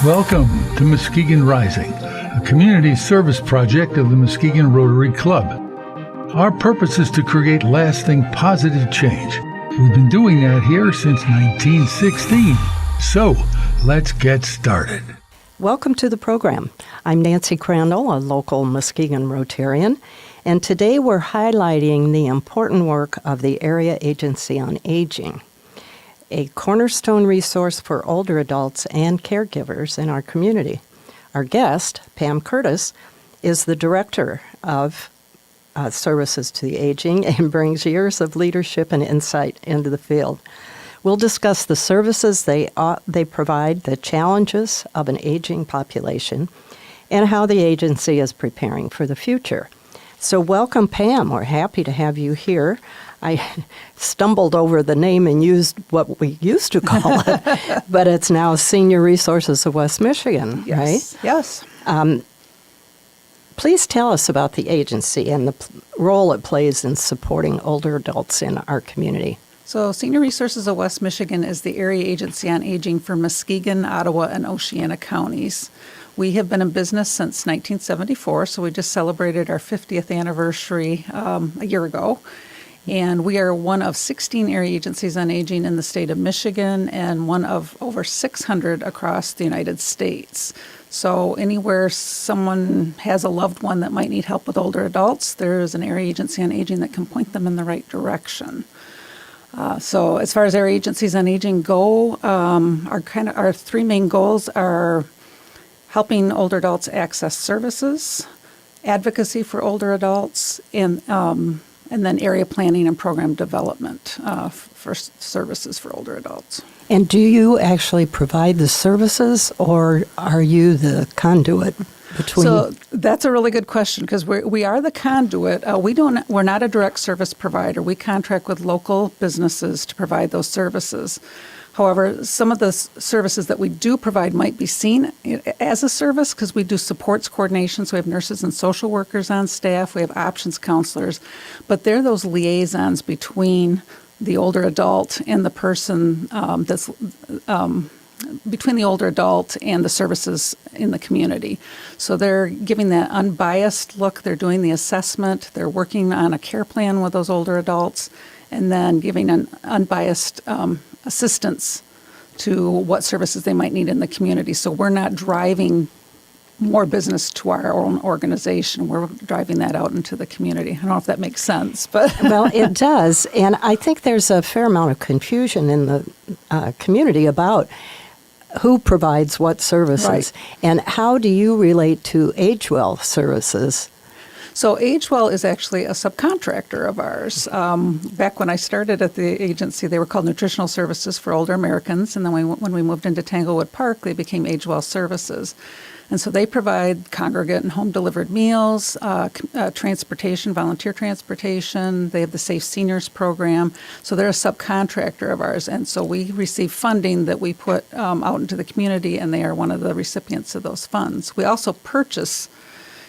Welcome to Muskegon Rising, a community service project of the Muskegon Rotary Club. Our purpose is to create lasting positive change. We've been doing that here since 1916. So, let's get started. Welcome to the program. I'm Nancy Crandall, a local Muskegon Rotarian, and today we're highlighting the important work of the Area Agency on Aging, a cornerstone resource for older adults and caregivers in our community. Our guest, Pam Curtis, is the Director of Services to the Aging and brings years of leadership and insight into the field. We'll discuss the services they provide, the challenges of an aging population, and how the agency is preparing for the future. So welcome, Pam. We're happy to have you here. I stumbled over the name and used what we used to call it, but it's now Senior Resources of West Michigan, yes. right? Yes. Please tell us about the agency and the role it plays in supporting older adults in our community. So Senior Resources of West Michigan is the area agency on aging for Muskegon, Ottawa, and Oceana counties. We have been in business since 1974, so we just celebrated our 50th anniversary a year ago. And we are one of 16 area agencies on aging in the state of Michigan and one of over 600 across the United States. So anywhere someone has a loved one that might need help with older adults, there is an area agency on aging that can point them in the right direction. So as far as area agencies on aging go, our three main goals are helping older adults access services, advocacy for older adults, and then area planning and program development for services for older adults. And do you actually provide the services, or are you the conduit between? So that's a really good question, because we are the conduit. We're not a direct service provider. We contract with local businesses to provide those services. However, some of the services that we do provide might be seen as a service because we do supports coordination. So we have nurses and social workers on staff. We have options counselors. But they're those liaisons between the older adult and the person between the older adult and the services in the community. So they're giving that unbiased look. They're doing the assessment. They're working on a care plan with those older adults, and then giving an unbiased assistance to what services they might need in the community. So we're not driving more business to our own organization. We're driving that out into the community. I don't know if that makes sense, but Well, it does. And I think there's a fair amount of confusion in the community about who provides what services. Right. And how do you relate to AgeWell services? So AgeWell is actually a subcontractor of ours. Back when I started at the agency, they were called Nutritional Services for Older Americans, and then when we moved into Tanglewood Park, they became AgeWell Services. And so they provide congregate and home-delivered meals, transportation, volunteer transportation. They have the Safe Seniors program. So they're a subcontractor of ours. And so we receive funding that we put out into the community, and they are one of the recipients of those funds. We also purchase,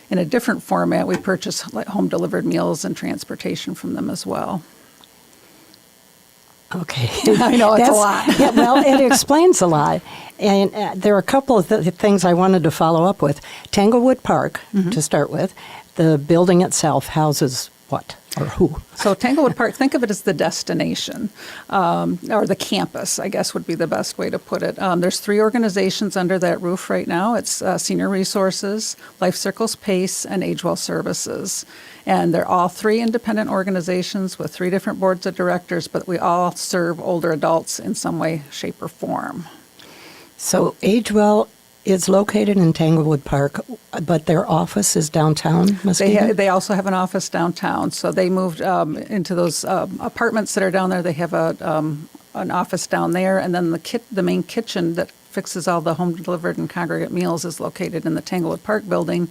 in a different format, we purchase like home-delivered meals and transportation from them as well. Okay. I know, it's a lot. Yeah, well, it explains a lot. And there are a couple of things I wanted to follow up with. Tanglewood Park, to start with, the building itself houses what or who? So Tanglewood Park, think of it as the destination, or the campus, I guess would be the best way to put it. There's 3 organizations under that roof right now. It's Senior Resources, Life Circles PACE, and AgeWell Services. And they're all 3 independent organizations with 3 different boards of directors, but we all serve older adults in some way, shape, or form. So AgeWell is located in Tanglewood Park, but their office is downtown Muskegon? They also have an office downtown. So they moved into those apartments that are down there. They have an office down there, and then the main kitchen that fixes all the home-delivered and congregate meals is located in the Tanglewood Park building.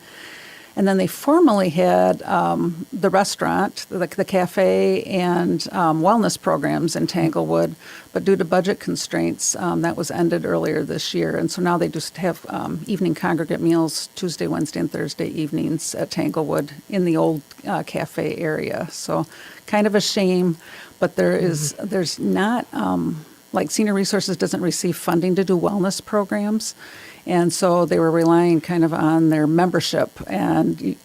And then they formerly had the restaurant, the cafe, and wellness programs in Tanglewood, but due to budget constraints, that was ended earlier this year. And so now they just have evening congregate meals Tuesday, Wednesday, and Thursday evenings at Tanglewood in the old cafe area. So kind of a shame, but there's not like Senior Resources doesn't receive funding to do wellness programs. And so they were relying kind of on their membership, and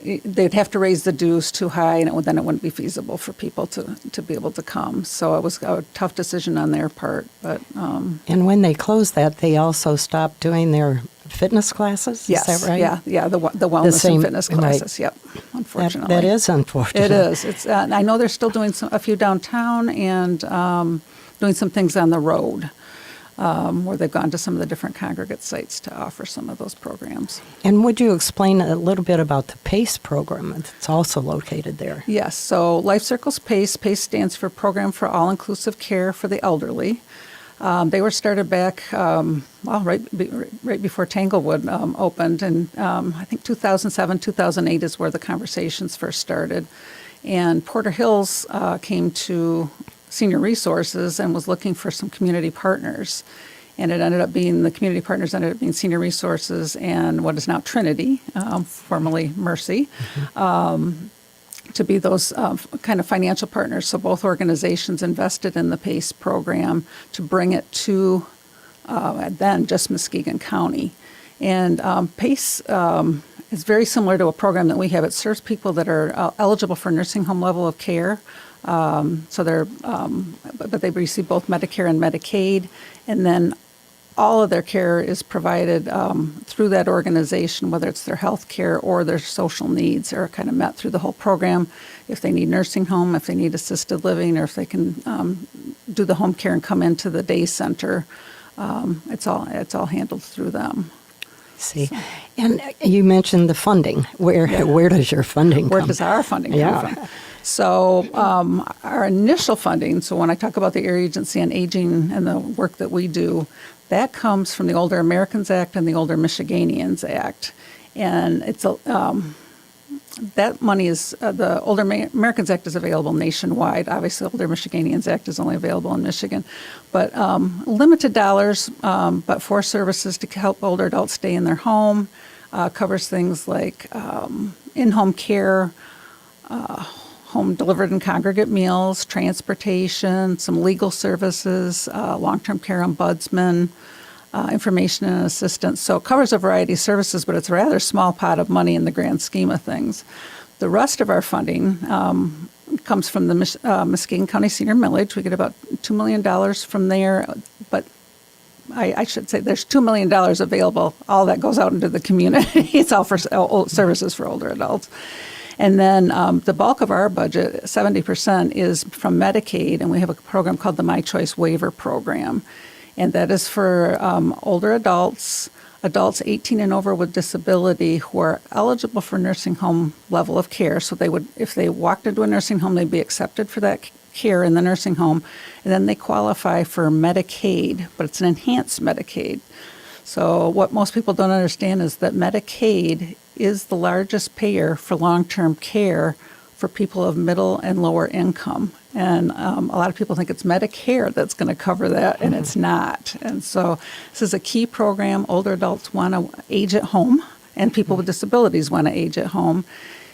they'd have to raise the dues too high, and then it wouldn't be feasible for people to be able to come. So it was a tough decision on their part. But and when they closed that, they also stopped doing their fitness classes? yes, Is that right? yeah, the wellness and fitness classes. Right. Yep, unfortunately. That is unfortunate. It is. It's. I know they're still doing a few downtown and doing some things on the road. Where they've gone to some of the different congregate sites to offer some of those programs. And would you explain a little bit about the PACE program that's also located there? Yes, so Life Circles PACE. PACE stands for Program for All-Inclusive Care for the Elderly. They were started back, right before Tanglewood opened, and I think 2007, 2008 is where the conversations first started. And Porter Hills came to Senior Resources and was looking for some community partners. And it ended up being, the community partners ended up being Senior Resources and what is now Trinity, formerly Mercy, to be those kind of financial partners. So both organizations invested in the PACE program to bring it to then just Muskegon County. And PACE is very similar to a program that we have. It serves people that are eligible for nursing home level of care. So they're, but they receive both Medicare and Medicaid, and then all of their care is provided through that organization, whether it's their health care or their social needs are kind of met through the whole program. If they need nursing home, if they need assisted living, or if they can do the home care and come into the day center, it's all handled through them. See, and you mentioned the funding. Where does your funding come? Where does our funding come from? So our initial funding, so when I talk about the Area Agency on Aging and the work that we do, that comes from the Older Americans Act and the Older Michiganians Act. And it's that money is, the Older Americans Act is available nationwide. Obviously, the Older Michiganians Act is only available in Michigan. But limited dollars, but for services to help older adults stay in their home, covers things like in-home care, home delivered and congregate meals, transportation, some legal services, long-term care ombudsman, information and assistance. So it covers a variety of services, but it's a rather small pot of money in the grand scheme of things. The rest of our funding comes from the Muskegon County Senior Millage. We get about $2 million from there, but I should say there's $2 million available. All that goes out into the community. It's all for services for older adults. And then the bulk of our budget, 70%, is from Medicaid, and we have a program called the My Choice Waiver Program. And that is for older adults 18 and over with disability who are eligible for nursing home level of care. So they would, if they walked into a nursing home, they'd be accepted for that care in the nursing home. And then they qualify for Medicaid, but it's an enhanced Medicaid. So what most people don't understand is that Medicaid is the largest payer for long-term care for people of middle and lower income. And a lot of people think it's Medicare that's going to cover that, and it's not. And so this is a key program. Older adults want to age at home, and people with disabilities want to age at home.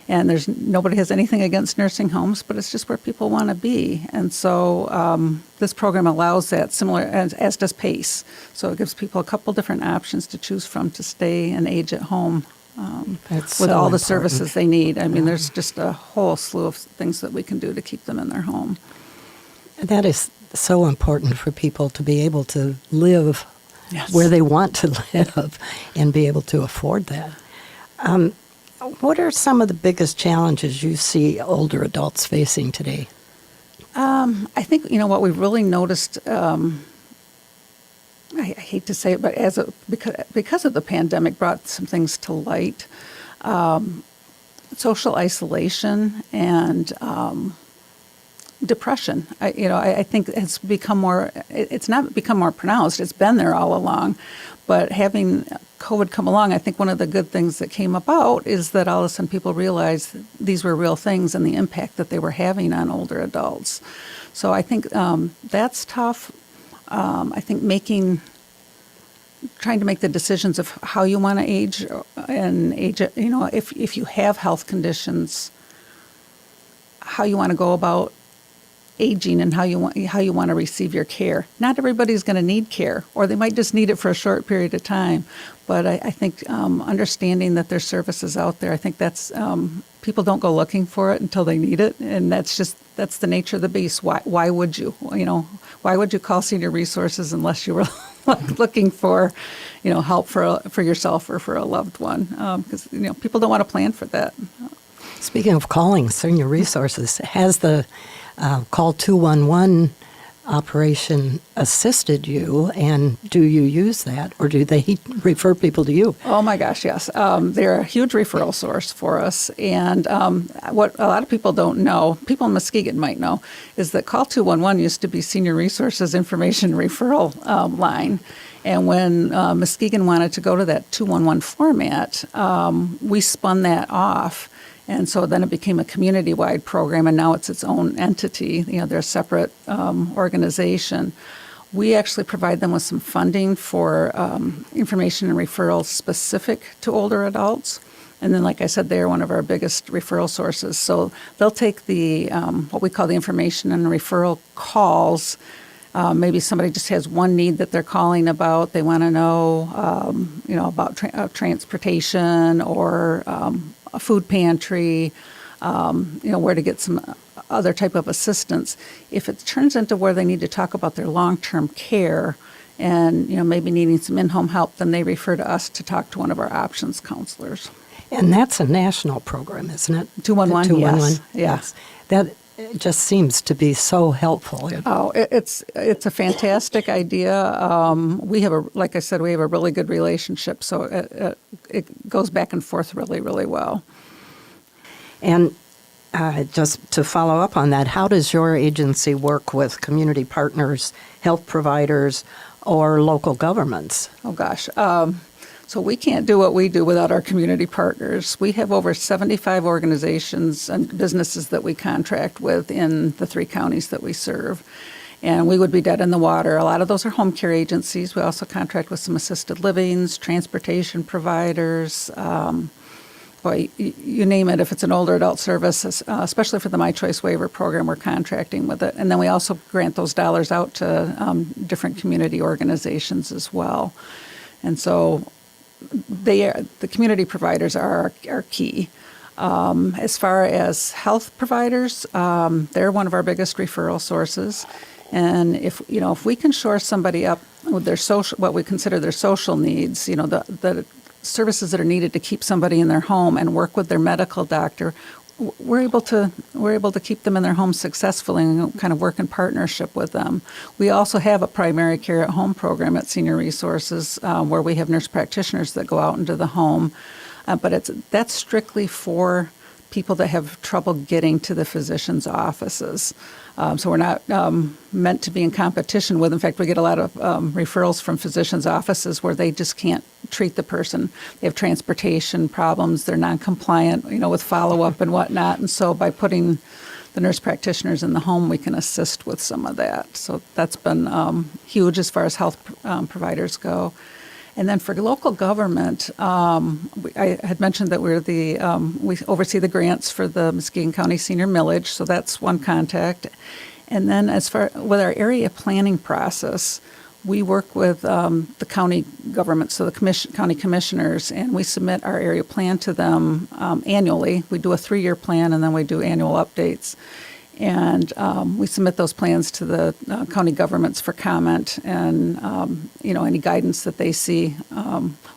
And nobody has anything against nursing homes, but it's just where people want to be. And so this program allows that, similar as does PACE. So it gives people a couple different options to choose from to stay and age at home with all the services they need. I mean, there's just a whole slew of things that we can do to keep them in their home. That is so important for people to be able to live where they want to live and be able to afford that. What are some of the biggest challenges you see older adults facing today? I think, what we've really noticed, I hate to say it, but because of the pandemic brought some things to light, social isolation and depression. I think it's become more, it's not become more pronounced, it's been there all along. But having COVID come along, I think one of the good things that came about is that all of a sudden people realized these were real things and the impact that they were having on older adults. So I think that's tough. I think trying to make the decisions of how you want to age and age, if you have health conditions, how you want to go about aging and how you want to receive your care. Not everybody's going to need care, or they might just need it for a short period of time. But I think understanding that there's services out there, I think that's people don't go looking for it until they need it, and that's the nature of the beast. Why would you? Why would you call Senior Resources unless you were looking for, help for yourself or for a loved one? Because people don't want to plan for that. Speaking of calling Senior Resources, has the Call 211 operation assisted you, and do you use that, or do they refer people to you? Oh my gosh, yes. They're a huge referral source for us, and what a lot of people don't know, people in Muskegon might know, is that Call 211 used to be Senior Resources Information Referral line. And when Muskegon wanted to go to that 211 format, we spun that off. And so then it became a community-wide program, and now it's its own entity. They're a separate organization. We actually provide them with some funding for information and referrals specific to older adults. And then, like I said, they're one of our biggest referral sources. So they'll take the what we call the information and referral calls. Maybe somebody just has one need that they're calling about. They want to know, about transportation or a food pantry, where to get some other type of assistance. If it turns into where they need to talk about their long-term care and, maybe needing some in-home help, then they refer to us to talk to one of our options counselors. And that's a national program, isn't it? 211, yes. Yes. That just seems to be so helpful. Oh, it's a fantastic idea. We have like I said, we have a really good relationship, so it goes back and forth really, really well. And just to follow up on that, how does your agency work with community partners, health providers, or local governments? Oh gosh. So we can't do what we do without our community partners. We have over 75 organizations and businesses that we contract with in the 3 counties that we serve. And we would be dead in the water. A lot of those are home care agencies. We also contract with some assisted livings, transportation providers, you name it. If it's an older adult service, especially for the My Choice Waiver program, we're contracting with it. And then we also grant those dollars out to different community organizations as well. And so the community providers are key. As far as health providers, they're one of our biggest referral sources. And if we can shore somebody up with their social, what we consider their social needs, the services that are needed to keep somebody in their home and work with their medical doctor, we're able to keep them in their home successfully and kind of work in partnership with them. We also have a primary care at home program at Senior Resources where we have nurse practitioners that go out into the home, but that's strictly for people that have trouble getting to the physician's offices. So we're not meant to be in competition with. In fact, we get a lot of referrals from physicians' offices where they just can't treat the person. They have transportation problems. They're non-compliant, with follow-up and whatnot. And so by putting the nurse practitioners in the home, we can assist with some of that. So that's been huge as far as health providers go. And then for local government, I had mentioned that we oversee the grants for the Muskegon County Senior Millage, so that's one contact. And then as far with our area planning process, we work with the county government, so the county commissioners, and we submit our area plan to them annually. We do a 3-year plan, and then we do annual updates. And we submit those plans to the county governments for comment and any guidance that they see.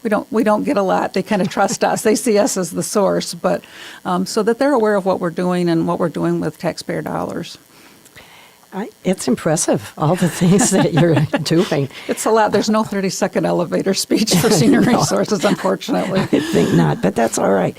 We don't get a lot. They kind of trust us. They see us as the source, but so that they're aware of what we're doing and what we're doing with taxpayer dollars. It's impressive, all the things that you're doing. It's a lot. There's no 30-second elevator speech for Senior Resources, unfortunately. I think not, but that's all right.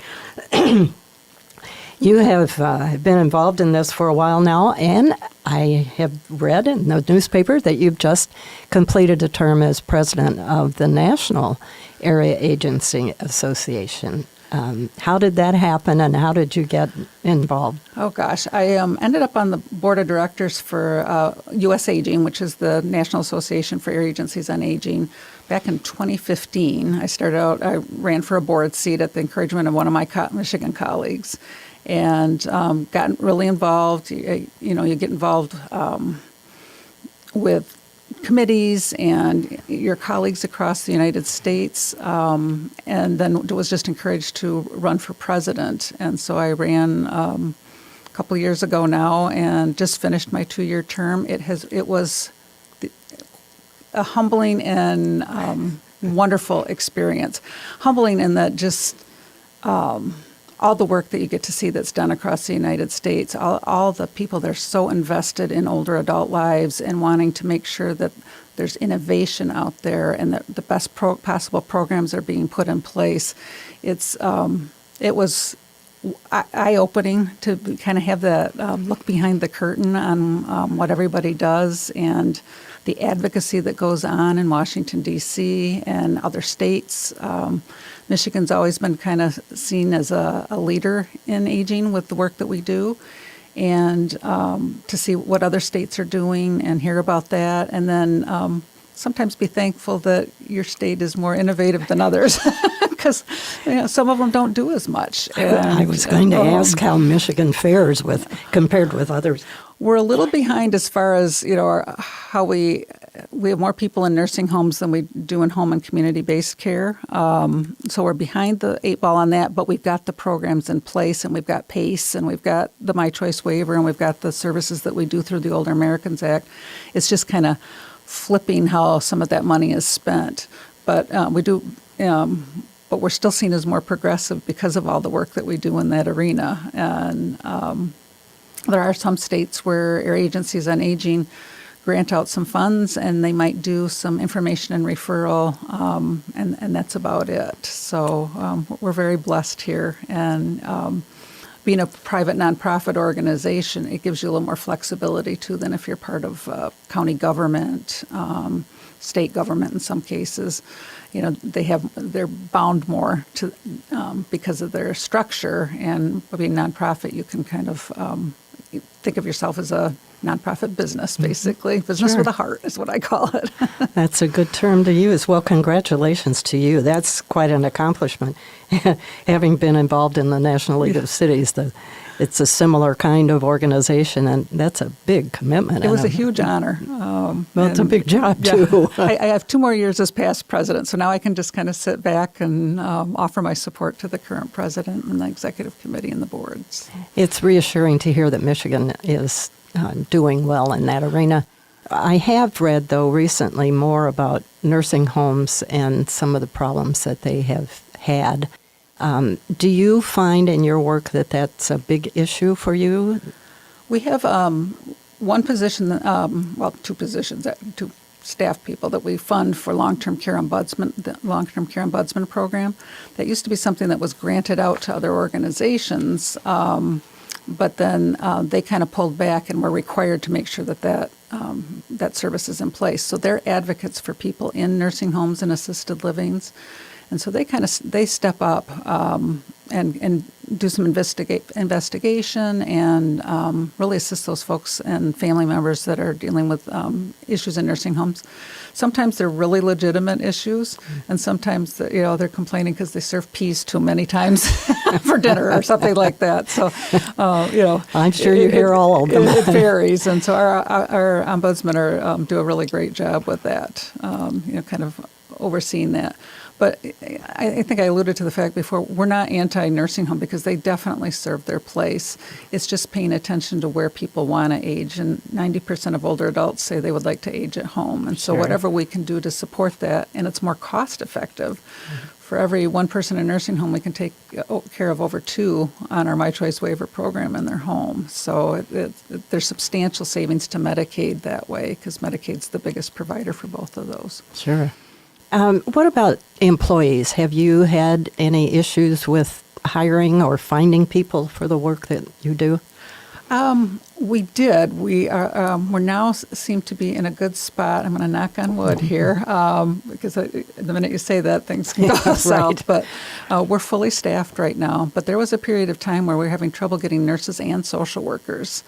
You have been involved in this for a while now, and I have read in the newspaper that you've just completed a term as president of the National Area Agency Association. How did that happen, and how did you get involved? Oh, gosh. I ended up on the board of directors for U.S. Aging, which is the National Association for Area Agencies on Aging. Back in 2015, I ran for a board seat at the encouragement of one of my Michigan colleagues. and got really involved. You get involved with committees and your colleagues across the United States, and then was just encouraged to run for president. And so I ran a couple of years ago now, and just finished my 2-year term. It was a humbling and wonderful experience. Humbling in that just all the work that you get to see that's done across the United States, all the people that are so invested in older adult lives and wanting to make sure that there's innovation out there and that the best possible programs are being put in place. It was eye-opening to kind of have the look behind the curtain on what everybody does and the advocacy that goes on in Washington, D.C. and other states. Michigan's always been kind of seen as a leader in aging with the work that we do, and to see what other states are doing and hear about that, and then sometimes be thankful that your state is more innovative than others, because some of them don't do as much. I was going to ask how Michigan fares compared with others. We're a little behind as far as how we have more people in nursing homes than we do in home and community-based care. So we're behind the 8 ball on that, but we've got the programs in place, and we've got PACE, and we've got the My Choice waiver, and we've got the services that we do through the Older Americans Act. It's just kind of flipping how some of that money is spent. But but we're still seen as more progressive because of all the work that we do in that arena. And there are some states where area agencies on aging grant out some funds, and they might do some information and referral, and that's about it. So we're very blessed here. And being a private nonprofit organization, it gives you a little more flexibility too than if you're part of county government, state government in some cases. They're bound more to because of their structure, and being nonprofit, you can kind of think of yourself as a nonprofit business, basically. Business with a heart is what I call it. That's a good term to use. Well, congratulations to you. That's quite an accomplishment. Having been involved in the National League of Cities, it's a similar kind of organization, and that's a big commitment. It was a huge honor. Well, it's a big job, too. I have 2 more years as past president, so now I can just kind of sit back and offer my support to the current president and the executive committee and the boards. It's reassuring to hear that Michigan is doing well in that arena. I have read, though, recently more about nursing homes and some of the problems that they have had. Do you find in your work that that's a big issue for you? We have one position, 2 positions, 2 staff people that we fund for long-term care ombudsman, the long-term care ombudsman program. That used to be something that was granted out to other organizations, but then they kind of pulled back and were required to make sure that service is in place. So they're advocates for people in nursing homes and assisted livings. And so they step up and do some investigation and really assist those folks and family members that are dealing with issues in nursing homes. Sometimes they're really legitimate issues, and sometimes they're complaining because they serve peas too many times for dinner or something like that. So I'm sure you hear all of them. It varies, and so our ombudsmen do a really great job with that. Kind of overseeing that. But I think I alluded to the fact before, we're not anti-nursing home because they definitely serve their place. It's just paying attention to where people want to age. And 90% of older adults say they would like to age at home. And so whatever we can do to support that, and it's more cost effective. Mm-hmm. For every 1 person in a nursing home, we can take care of over 2 on our My Choice waiver program in their home. So there's substantial savings to Medicaid that way, because Medicaid's the biggest provider for both of those. Sure. What about employees? Have you had any issues with hiring or finding people for the work that you do? We did. We're now seem to be in a good spot. I'm going to knock on wood here, because the minute you say that, things can go south. But we're fully staffed right now. But there was a period of time where we were having trouble getting nurses and social workers.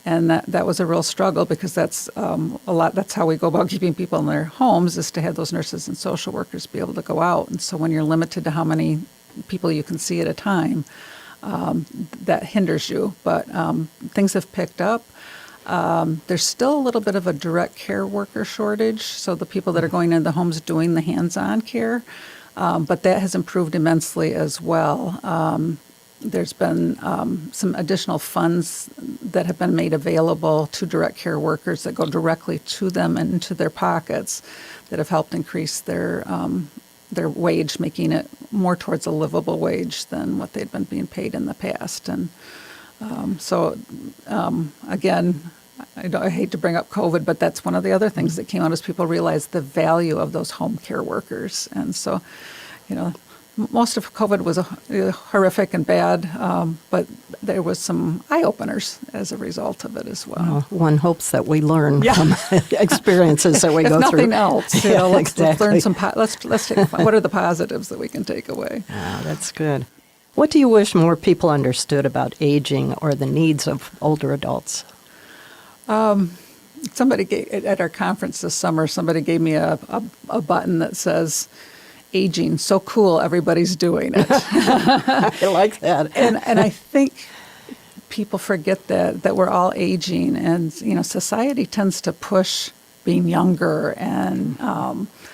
And that was a real struggle, because that's that's how we go about keeping people in their homes, is to have those nurses and social workers be able to go out. And so when you're limited to how many people you can see at a time, that hinders you. But things have picked up. There's still a little bit of a direct care worker shortage, so the people that are going into the homes doing the hands-on care, but that has improved immensely as well. There's been some additional funds that have been made available to direct care workers that go directly to them and into their pockets that have helped increase their wage, making it more towards a livable wage than what they'd been being paid in the past. And again, I hate to bring up COVID, but that's one of the other things that came out as people realized the value of those home care workers. And so, most of COVID was horrific and bad, but there was some eye-openers as a result of it as well. One hopes that we learn from experiences that we go through. If nothing else, let's learn some. Let's take. What are the positives that we can take away? That's good. What do you wish more people understood about aging or the needs of older adults? Somebody at our conference this summer, somebody gave me a button that says, "Aging, so cool, everybody's doing it." I like that. And I think people forget that we're all aging, and society tends to push being younger, and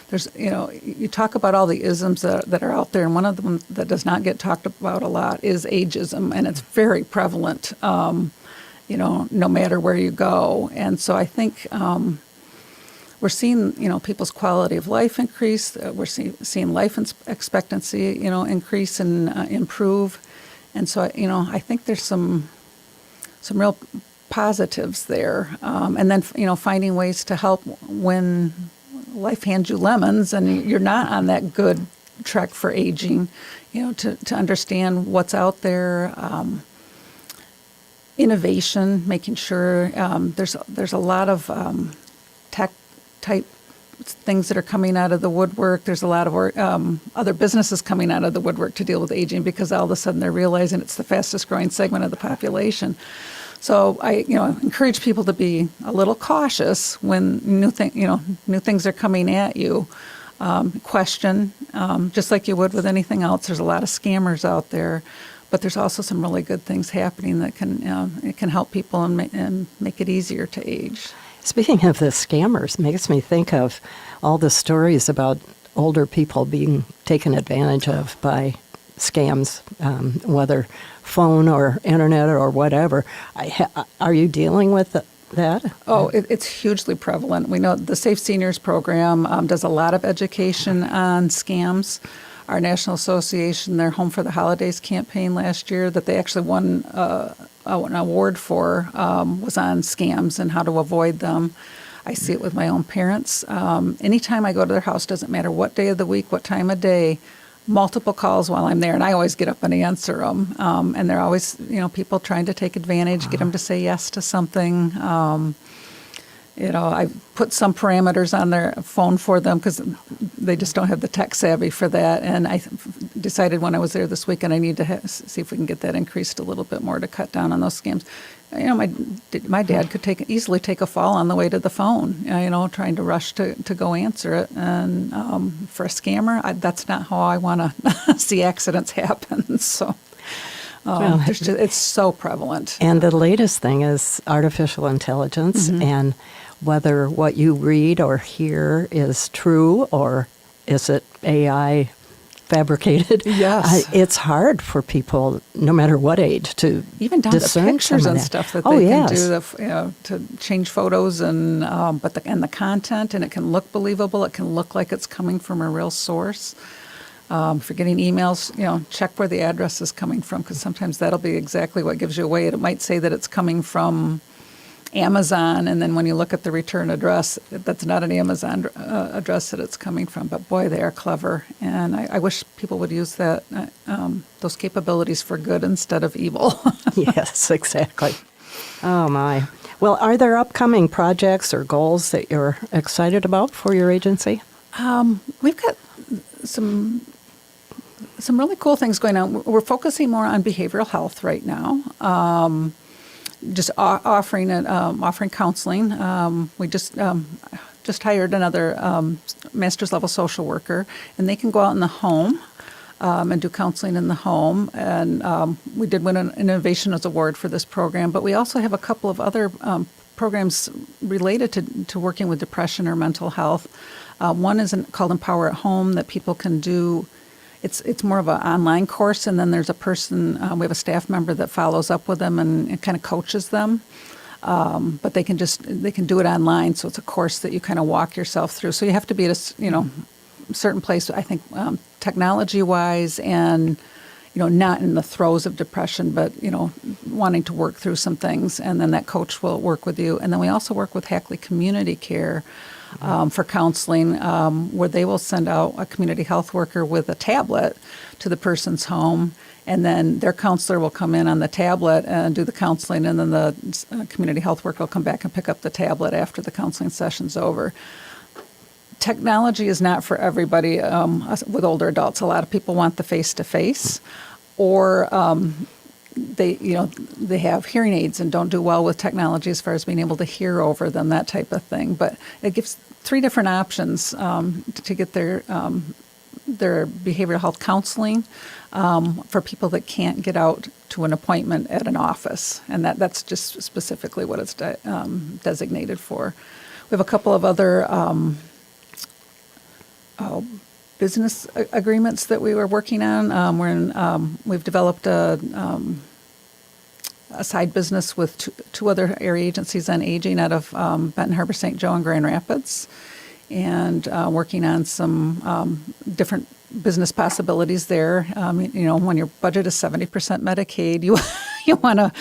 there's you talk about all the isms that are out there, and one of them that does not get talked about a lot is ageism, and it's very prevalent. No matter where you go, and so I think. We're seeing, people's quality of life increase. We're seeing life expectancy, increase and improve. And so, I think there's some real positives there. And then, finding ways to help when life hands you lemons and you're not on that good track for aging, to understand what's out there. Innovation, making sure there's a lot of tech type things that are coming out of the woodwork. There's a lot of other businesses coming out of the woodwork to deal with aging because all of a sudden they're realizing it's the fastest growing segment of the population. So I encourage people to be a little cautious when new things are coming at you. Question, just like you would with anything else. There's a lot of scammers out there, but there's also some really good things happening that can help people and make it easier to age. Speaking of the scammers, makes me think of all the stories about older people being taken advantage of by scams, whether phone or internet or whatever. Are you dealing with that? Oh, it's hugely prevalent. We know the Safe Seniors program does a lot of education on scams. Our National Association, their Home for the Holidays campaign last year that they actually won an award for was on scams and how to avoid them. I see it with my own parents. Anytime I go to their house, doesn't matter what day of the week, what time of day, multiple calls while I'm there, and I always get up and answer them. And they're always, people trying to take advantage, get them to say yes to something. I put some parameters on their phone for them because they just don't have the tech savvy for that. And I decided when I was there this weekend I need to see if we can get that increased a little bit more to cut down on those scams. My dad could easily take a fall on the way to the phone, trying to rush to go answer it. And for a scammer, that's not how I want to see accidents happen. So. It's so prevalent. And the latest thing is artificial intelligence, and whether what you read or hear is true or is it AI fabricated. Yes. It's hard for people, no matter what age, to even down to pictures and stuff that they can do to change photos and the content, and it can look believable. It can look like it's coming from a real source. If you're getting emails, check where the address is coming from, because sometimes that'll be exactly what gives you away. It might say that it's coming from Amazon, and then when you look at the return address, that's not an Amazon address that it's coming from. But boy, they are clever, and I wish people would use those capabilities for good instead of evil. Yes, exactly. Oh, my. Well, are there upcoming projects or goals that you're excited about for your agency? We've got some really cool things going on. We're focusing more on behavioral health right now. Just offering counseling. We just hired another master's level social worker, and they can go out in the home and do counseling in the home. And we did win an Innovation Award for this program, but we also have a couple of other programs related to working with depression or mental health. One is called Empower at Home that people can do. It's more of an online course, and then there's a person, we have a staff member that follows up with them and kind of coaches them. But they can do it online, so it's a course that you kind of walk yourself through. So you have to be at a certain place, I think, technology-wise, and not in the throes of depression, but wanting to work through some things, and then that coach will work with you. And then we also work with Hackley Community Care for counseling, where they will send out a community health worker with a tablet to the person's home, and then their counselor will come in on the tablet and do the counseling, and then the community health worker will come back and pick up the tablet after the counseling session's over. Technology is not for everybody with older adults. A lot of people want the face-to-face, or they have hearing aids and don't do well with technology as far as being able to hear over them, that type of thing. But it gives 3 different options to get their behavioral health counseling for people that can't get out to an appointment at an office, and that's just specifically what it's designated for. We have a couple of other business agreements that we were working on. We've developed a side business with two other area agencies on aging out of Benton Harbor, St. Joe, and Grand Rapids, and working on some different business possibilities there. When your budget is 70% Medicaid, you want to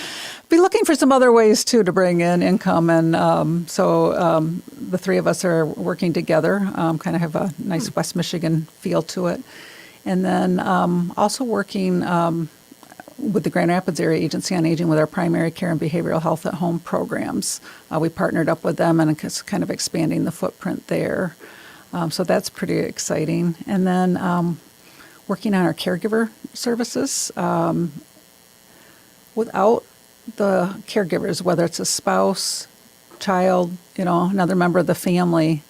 be looking for some other ways too to bring in income, and so the 3 of us are working together, kind of have a nice West Michigan feel to it, and then also working with the Grand Rapids Area Agency on Aging with our primary care and behavioral health at home programs. We partnered up with them, and it's kind of expanding the footprint there. So that's pretty exciting. And then working on our caregiver services. Without the caregivers, whether it's a spouse, child, another member of the family,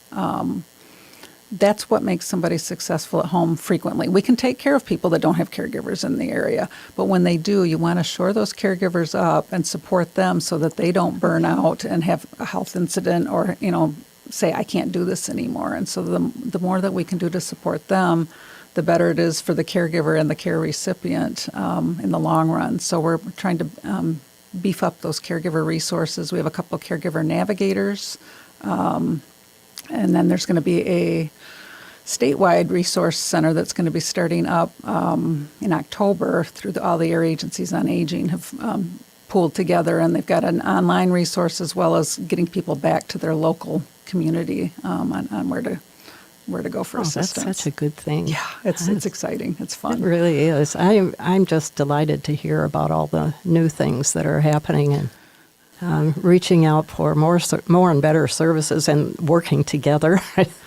that's what makes somebody successful at home frequently. We can take care of people that don't have caregivers in the area, but when they do, you want to shore those caregivers up and support them so that they don't burn out and have a health incident or, say, I can't do this anymore. And so the more that we can do to support them, the better it is for the caregiver and the care recipient in the long run. So we're trying to beef up those caregiver resources. We have a couple of caregiver navigators, and then there's going to be a statewide resource center that's going to be starting up in October through all the area agencies on aging have pooled together, and they've got an online resource as well as getting people back to their local community on where to go for assistance. That's such a good thing. Yeah, it's exciting. It's fun. It really is. I'm just delighted to hear about all the new things that are happening and reaching out for more and better services and working together.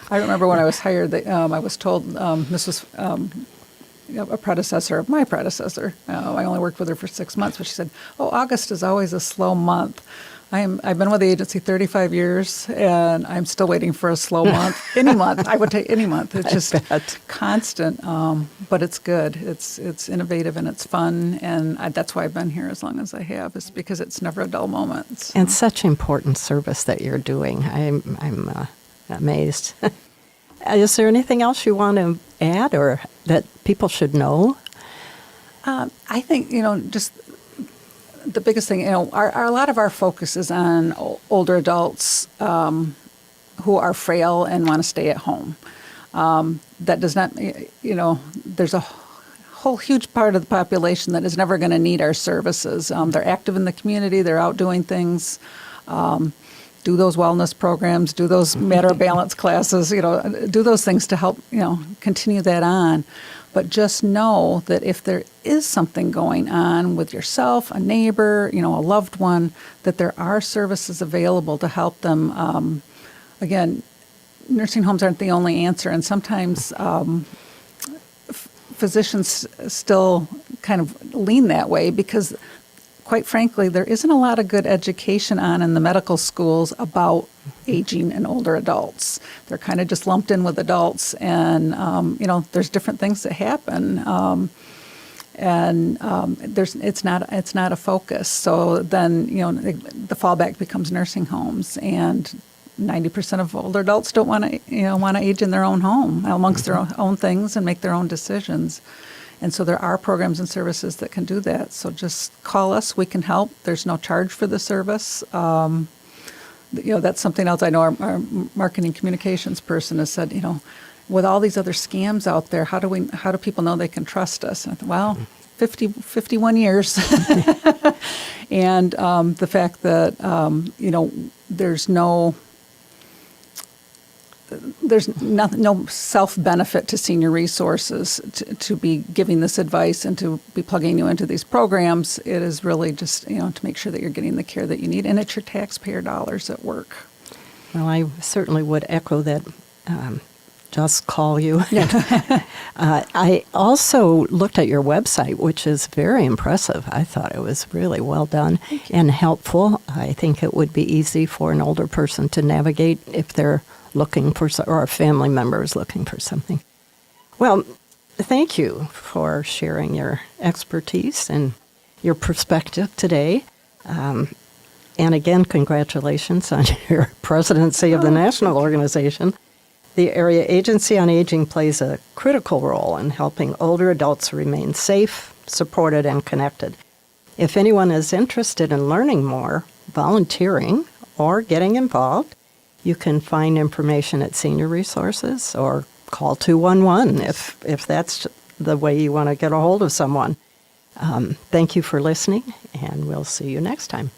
I remember when I was hired, I was told this was a predecessor of my predecessor. I only worked with her for 6 months, but she said, August is always a slow month. I've been with the agency 35 years, and I'm still waiting for a slow month. Any month. I would take any month. It's just constant, but it's good. It's innovative and it's fun, and that's why I've been here as long as I have, is because it's never a dull moment. So. And such important service that you're doing. I'm amazed. Is there anything else you want to add or that people should know? I think, just the biggest thing, a lot of our focus is on older adults who are frail and want to stay at home. That does not, there's a whole huge part of the population that is never going to need our services. They're active in the community, they're out doing things, do those wellness programs, do those matter of balance classes, do those things to help, continue that on. But just know that if there is something going on with yourself, a neighbor, a loved one, that there are services available to help them. Again, nursing homes aren't the only answer, and sometimes physicians still kind of lean that way because, quite frankly, there isn't a lot of good education in the medical schools about aging and older adults. They're kind of just lumped in with adults, and there's different things that happen, it's not a focus. So then the fallback becomes nursing homes, and 90% of older adults don't want to age in their own home amongst their own things and make their own decisions. And so there are programs and services that can do that. So just call us. We can help. There's no charge for the service. That's something else I know our marketing communications person has said, with all these other scams out there, how do people know they can trust us? And I thought, well, 51 years. And the fact that, there's no self-benefit to senior resources to be giving this advice and to be plugging you into these programs. It is really just, to make sure that you're getting the care that you need, and it's your taxpayer dollars at work. Well, I certainly would echo that. Just call you. I also looked at your website, which is very impressive. I thought it was really well done and helpful. I think it would be easy for an older person to navigate if they're looking for, or a family member is looking for something. Well, thank you for sharing your expertise and your perspective today. And again, congratulations on your presidency of the national organization. The Area Agency on Aging plays a critical role in helping older adults remain safe, supported, and connected. If anyone is interested in learning more, volunteering, or getting involved, you can find information at Senior Resources or call 211 if that's the way you want to get a hold of someone. Thank you for listening, and we'll see you next time.